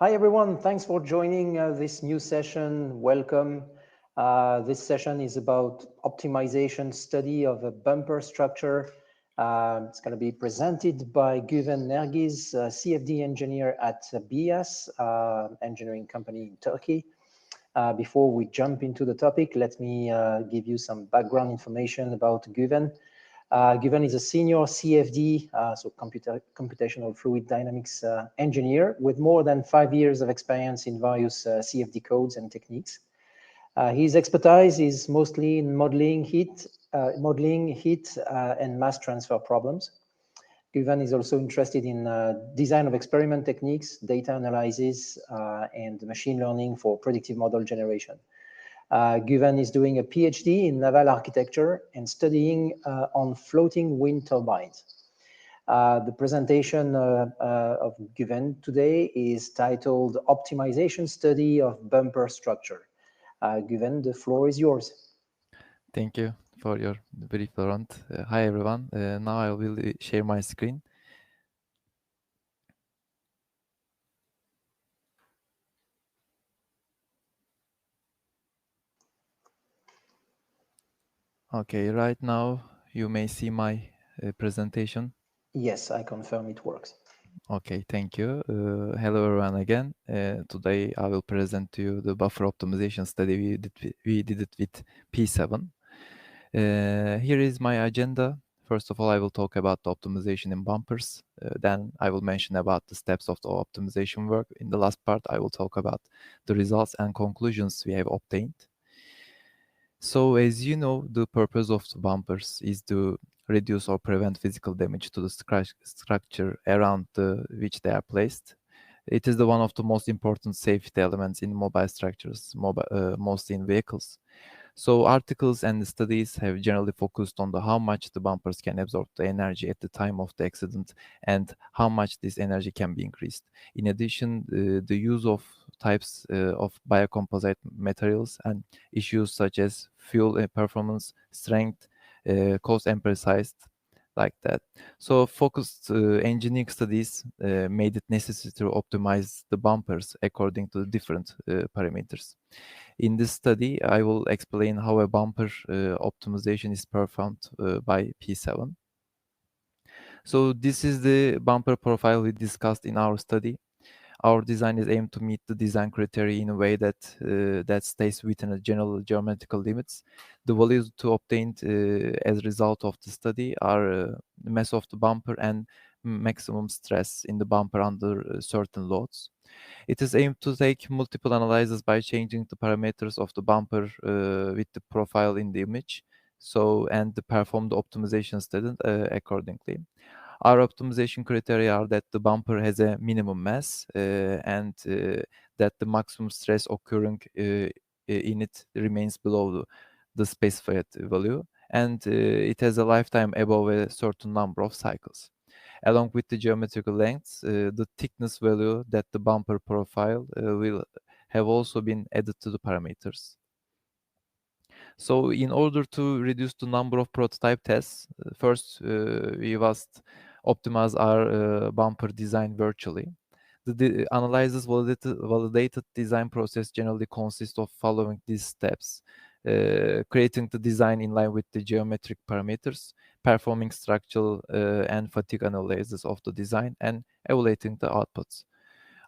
Hi, everyone. Thanks for joining this new session. Welcome. This session is about optimization study of a bumper structure. It's going to be presented by Güven Nergiz, CFD engineer at BIAS, engineering company in Turkey. Before we jump into the topic, let me give you some background information about Güven. Güven is a senior CFD, so computational fluid dynamics engineer with more than 5 years of experience in various CFD codes and techniques. His expertise is mostly in modeling heat and mass transfer problems. Güven is also interested in design of experiment techniques, data analysis, and machine learning for predictive model generation. Güven is doing a PhD in naval architecture and studying on floating wind turbines. The presentation of Güven today is titled Optimization Study of Bumper Structure. Güven, the floor is yours. Thank you for your brief, Laurent. Hi, everyone. Now I will share my screen. Okay, right now you may see my presentation. Yes, I confirm it works. Okay, thank you. Hello, everyone again. Today I will present to you the buffer optimization study we did it with P7. Here is my agenda. First of all, I will talk about the optimization in bumpers. Then I will mention about the steps of the optimization work. In the last part, I will talk about the results and conclusions we have obtained. So as you know, the purpose of the bumpers is to reduce or prevent physical damage to the structure around which they are placed. It is one of the most important safety elements in mobile structures, mostly in vehicles. So articles and studies have generally focused on how much the bumpers can absorb the energy at the time of the accident and how much this energy can be increased. In addition, the use of types of biocomposite materials and issues such as fuel performance, strength, cost emphasized like that. So focused engineering studies made it necessary to optimize the bumpers according to the different parameters. In this study, I will explain how a bumper optimization is performed by P7. So this is the bumper profile we discussed in our study. Our design is aimed to meet the design criteria in a way that that stays within the general geometrical limits. The values to obtained as a result of the study are mass of the bumper and maximum stress in the bumper under certain loads. It is aimed to take multiple analyses by changing the parameters of the bumper with the profile in the image. So and to perform the optimization study accordingly. Our optimization criteria are that the bumper has a minimum mass and that the maximum stress occurring in it remains below the specified value, and it has a lifetime above a certain number of cycles. Along with the geometrical lengths, the thickness value that the bumper profile will have also been added to the parameters. So in order to reduce the number of prototype tests, first we must optimize our bumper design virtually. The analysis validated design process generally consists of following these steps. Creating the design in line with the geometric parameters, performing structural and fatigue analysis of the design, and evaluating the outputs.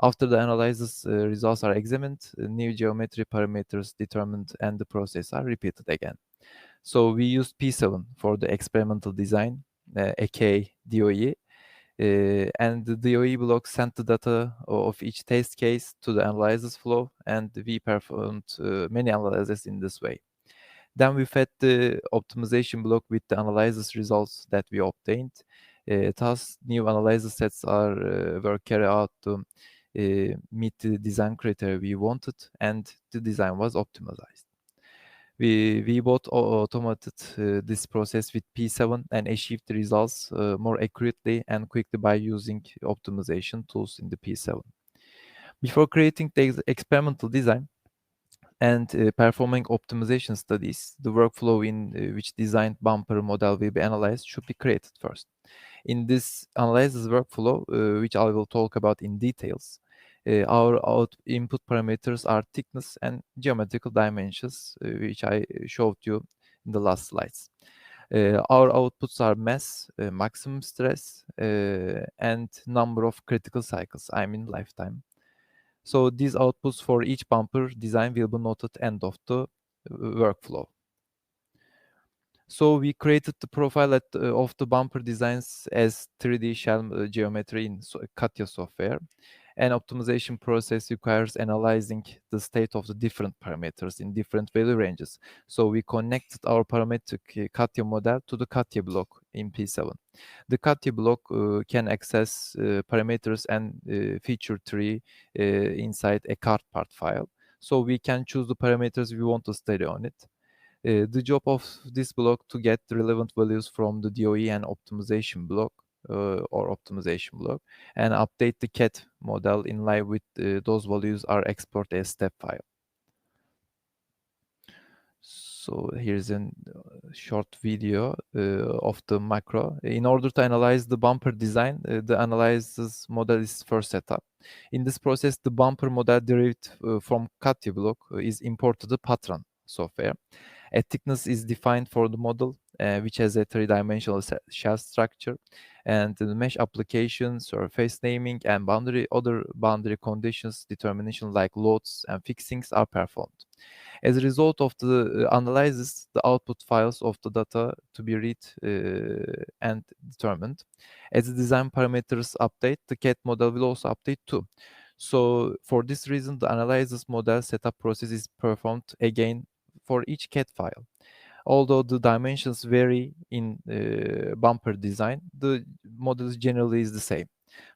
After the analysis results are examined, new geometry parameters determined and the process are repeated again. So we used P7 for the experimental design, aka DOE, and the DOE block sent the data of each test case to the analysis flow, and we performed many analyses in this way. Then we fed the optimization block with the analysis results that we obtained. Thus, new analysis sets were carried out to meet the design criteria we wanted, and the design was optimized. We both automated this process with P7 and achieved the results more accurately and quickly by using optimization tools in the P7. Before creating the experimental design and performing optimization studies, the workflow in which designed bumper model will be analyzed should be created first. In this analysis workflow, which I will talk about in details, Our input parameters are thickness and geometrical dimensions, which I showed you in the last slides. Our outputs are mass, maximum stress, and number of critical cycles, I mean lifetime. So these outputs for each bumper design will be noted end of the workflow. So we created the profile of the bumper designs as 3D shell geometry in CATIA software. An optimization process requires analyzing the state of the different parameters in different value ranges. So we connected our parametric CATIA model to the CATIA block in P7. The CATIA block can access parameters and feature tree inside a cart part file. So we can choose the parameters we want to study on it. The job of this block to get the relevant values from the DOE and optimization block or optimization block and update the CAT model in line with those values are exported as step file. So here's a short video of the macro. In order to analyze the bumper design, the analysis model is first set up. In this process, the bumper model derived from CATIA block is imported to Patran software. A thickness is defined for the model, which has a three-dimensional shell structure, and the mesh application, surface naming, and other boundary conditions determination like loads and fixings are performed. As a result of the analysis, the output files of the data to be read and determined. As the design parameters update, the CAT model will also update too. So for this reason, the analysis model setup process is performed again for each CAT file. Although the dimensions vary in bumper design, the model generally is the same.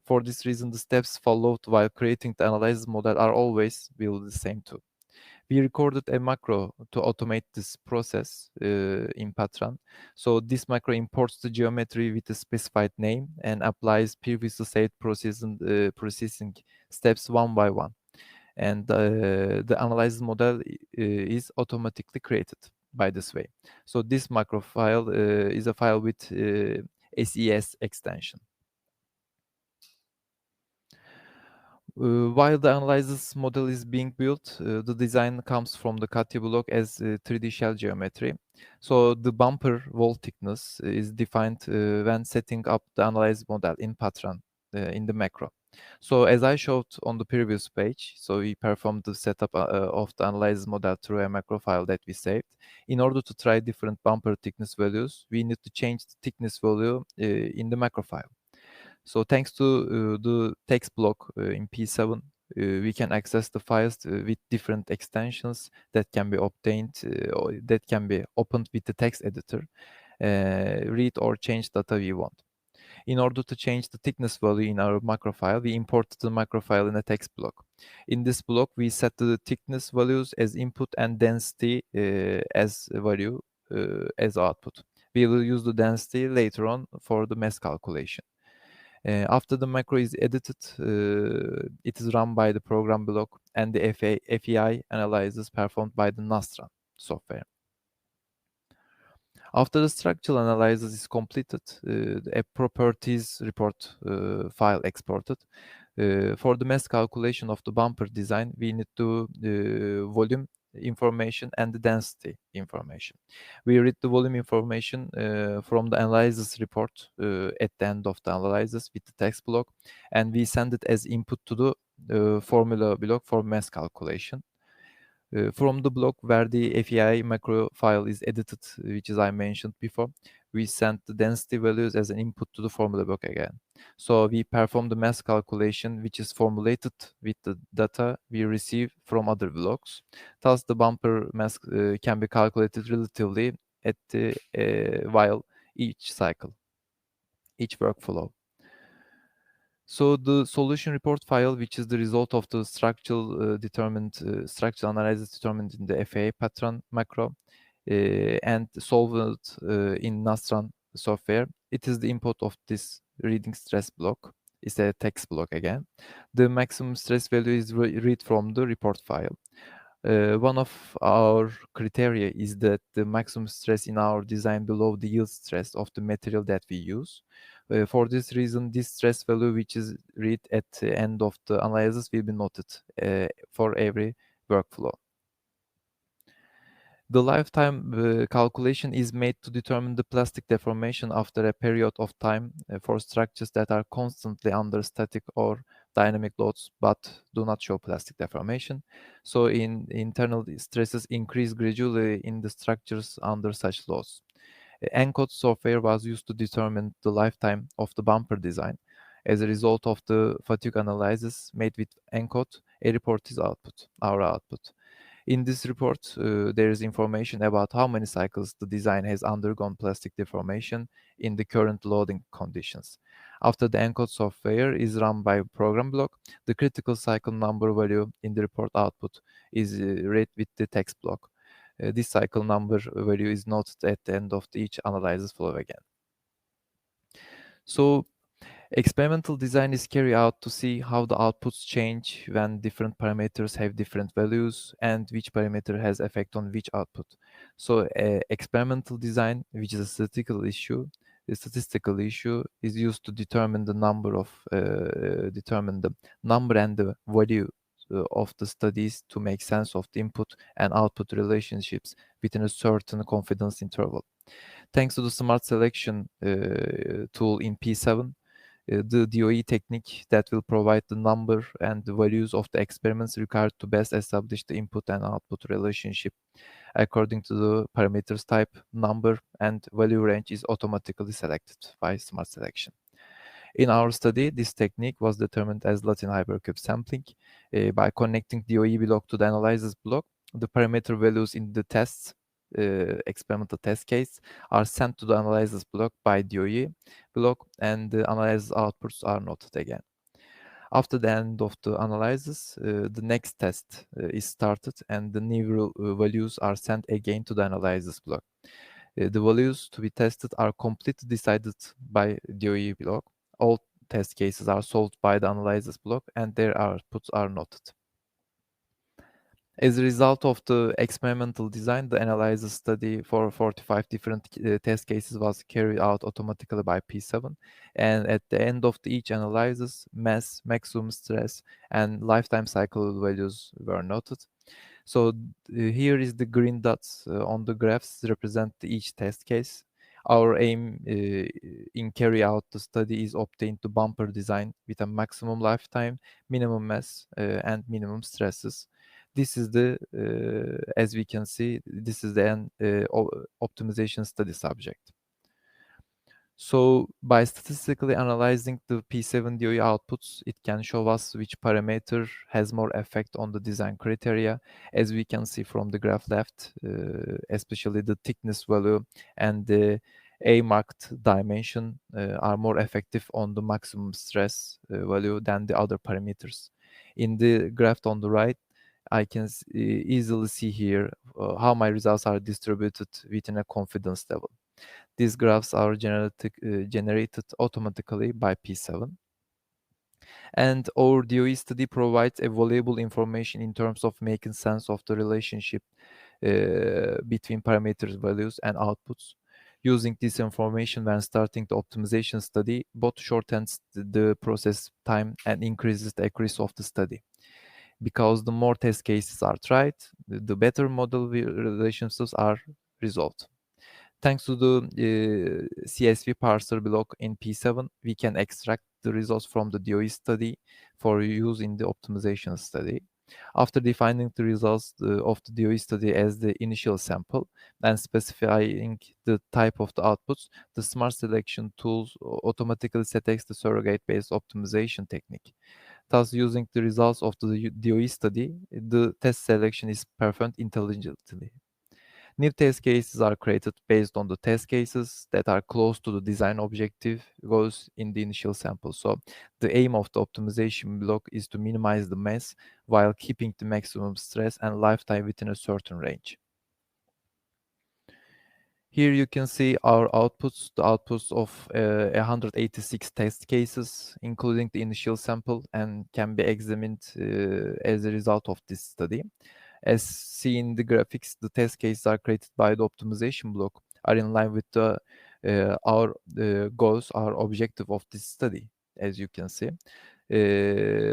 For this reason, the steps followed while creating the analysis model are always will be the same too. We recorded a macro to automate this process in Patran. So this macro imports the geometry with a specified name and applies previously saved processing steps one by one. And the analysis model is automatically created by this way. So this macro file is a file with SES extension. While the analysis model is being built, the design comes from the CATIA block as 3D shell geometry. So the bumper wall thickness is defined when setting up the analysis model in Patran in the macro. So as I showed on the previous page, so we performed the setup of the analysis model through a macro file that we saved. In order to try different bumper thickness values, we need to change the thickness value in the macro file. So thanks to the text block in P7, we can access the files with different extensions that can be obtained or that can be opened with the text editor, read or change data we want. In order to change the thickness value in our macro file, we import the macro file in a text block. In this block, we set the thickness values as input and density as value as output. We will use the density later on for the mass calculation. After the macro is edited, it is run by the program block and the FEI analysis performed by the Nastran software. After the structural analysis is completed, a properties report file exported. For the mass calculation of the bumper design, we need to volume information and the density information. We read the volume information from the analysis report at the end of the analysis with the text block, and we send it as input to the formula block for mass calculation. From the block where the FEI macro file is edited, which is I mentioned before, we send the density values as an input to the formula block again. So we perform the mass calculation, which is formulated with the data we receive from other blocks. Thus, the bumper mass can be calculated relatively at the while each cycle, each workflow. So the solution report file, which is the result of the structural structural analysis determined in the FA Patran macro and solved in Nastran software, it is the input of this reading stress block. It's a text block again. The maximum stress value is read from the report file. One of our criteria is that the maximum stress in our design below the yield stress of the material that we use. For this reason, this stress value, which is read at the end of the analysis, will be noted for every workflow. The lifetime calculation is made to determine the plastic deformation after a period of time for structures that are constantly under static or dynamic loads but do not show plastic deformation. So internal stresses increase gradually in the structures under such loads. nCode software was used to determine the lifetime of the bumper design. As a result of the fatigue analysis made with nCode, a report is our output. In this report, there is information about how many cycles the design has undergone plastic deformation in the current loading conditions. After the encode software is run by program block, the critical cycle number value in the report output is read with the text block. This cycle number value is noted at the end of each analysis flow again. So experimental design is carried out to see how the outputs change when different parameters have different values and which parameter has effect on which output. So experimental design, which is a statistical issue, is used to determine the number and the value of the studies to make sense of the input and output relationships within a certain confidence interval. Thanks to the smart selection tool in P7, the DOE technique that will provide the number and the values of the experiments required to best establish the input and output relationship according to the parameters type, number, and value range is automatically selected by smart selection. In our study, this technique was determined as Latin hypercube sampling. By connecting DOE block to the analysis block, the parameter values in the tests experimental test case are sent to the analysis block by DOE block, and the analysis outputs are noted again. After the end of the analysis, the next test is started and the new values are sent again to the analysis block. The values to be tested are completely decided by DOE block. All test cases are solved by the analysis block and their outputs are noted. As a result of the experimental design, the analysis study for 45 different test cases was carried out automatically by P7. And at the end of each analysis, mass, maximum stress, and lifetime cycle values were noted. So here is the green dots on the graphs represent each test case. Our aim in carry out the study is obtain the bumper design with a maximum lifetime, minimum mass, and minimum stresses. This is the, as we can see, this is the optimization study subject. So by statistically analyzing the P7 DOE outputs, it can show us which parameter has more effect on the design criteria. As we can see from the graph left, especially the thickness value and the A-marked dimension are more effective on the maximum stress value than the other parameters. In the graph on the right, I can easily see here how my results are distributed within a confidence level. These graphs are generated automatically by P7. And our DOE study provides a valuable information in terms of making sense of the relationship between parameters values and outputs. Using this information when starting the optimization study both shortens the process time and increases the accuracy of the study. Because the more test cases are tried, the better model relationships are resolved. Thanks to the CSV parser block in P7, we can extract the results from the DOE study for use in the optimization study. After defining the results of the DOE study as the initial sample and specifying the type of the outputs, the smart selection tools automatically selects the surrogate-based optimization technique. Thus, using the results of the DOE study, the test selection is performed intelligently. New test cases are created based on the test cases that are close to the design objective goes in the initial sample. So the aim of the optimization block is to minimize the mass while keeping the maximum stress and lifetime within a certain range. Here you can see our outputs, the outputs of 186 test cases, including the initial sample, and can be examined as a result of this study. As seen in the graphics, the test cases are created by the optimization block are in line with our goals, our objective of this study, as you can see.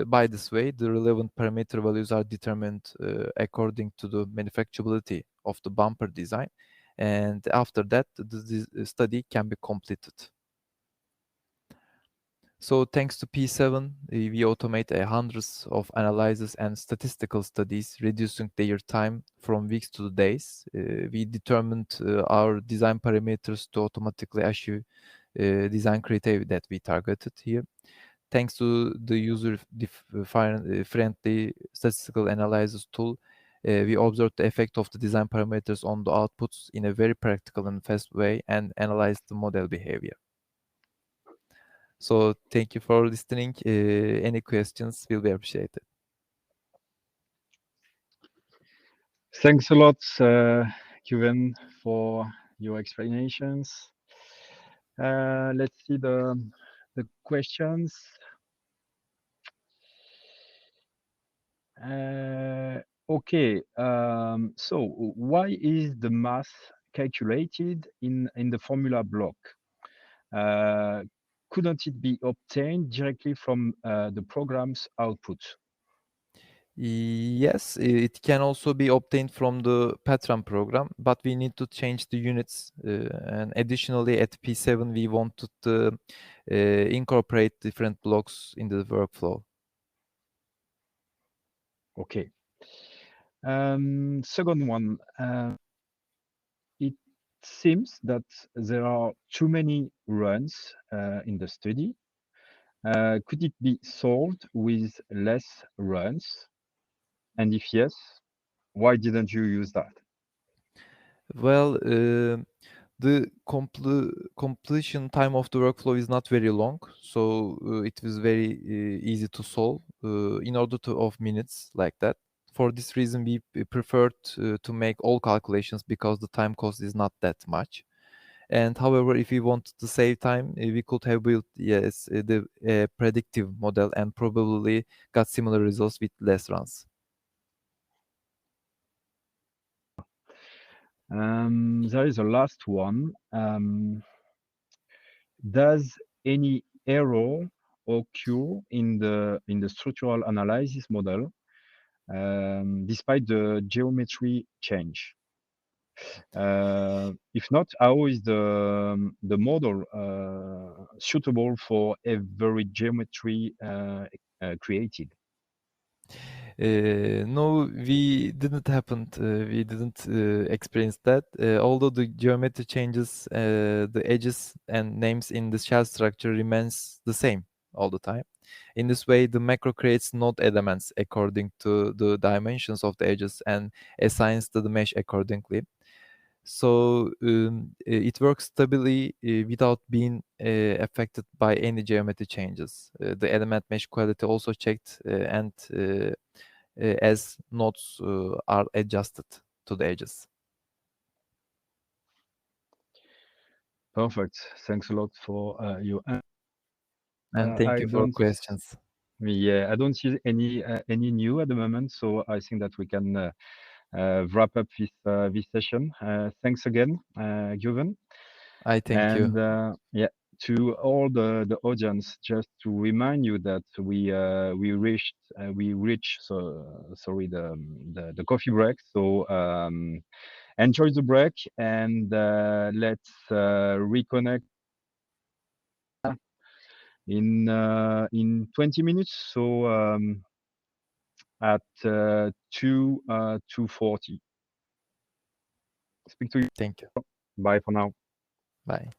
By this way, the relevant parameter values are determined according to the manufacturability of the bumper design, and after that, the study can be completed. So thanks to P7, we automate hundreds of analyses and statistical studies, reducing their time from weeks to days. We determined our design parameters to automatically achieve design criteria that we targeted here. Thanks to the user-friendly statistical analysis tool, we observed the effect of the design parameters on the outputs in a very practical and fast way and analyzed the model behavior. So thank you for listening. Any questions will be appreciated. Thanks a lot, Kevin, for your explanations. Let's see the questions. Okay, so why is the mass calculated in the formula block? Couldn't it be obtained directly from the program's output? Yes, it can also be obtained from the Patran program, but we need to change the units. And additionally, at P7, we wanted to incorporate different blocks in the workflow. Okay. Second one, it seems that there are too many runs in the study. Could it be solved with less runs? And if yes, why didn't you use that? Well, the completion time of the workflow is not very long, so it was very easy to solve in order of minutes like that. For this reason, we preferred to make all calculations because the time cost is not that much. And however, if we wanted to save time, we could have built the predictive model and probably got similar results with less runs. There is a last one. Does any error occur in the structural analysis model despite the geometry change? If not, how is the model suitable for every geometry created? No, we didn't happen. We didn't experience that. Although the geometry changes, the edges and names in the shell structure remains the same all the time. In this way, the macro creates node elements according to the dimensions of the edges and assigns to the mesh accordingly. So it works stably without being affected by any geometry changes. The element mesh quality also checked and as nodes are adjusted to the edges. Perfect. Thanks a lot for your answer. And thank you for questions. Yeah, I don't see any new at the moment, so I think that we can wrap up this session. Thanks again, Joven. I thank you. And yeah, to all the audience, just to remind you that we reached the coffee break. So enjoy the break and let's reconnect in 20 minutes. So at 2:40. Speak to you. Thank you. Bye for now. Bye.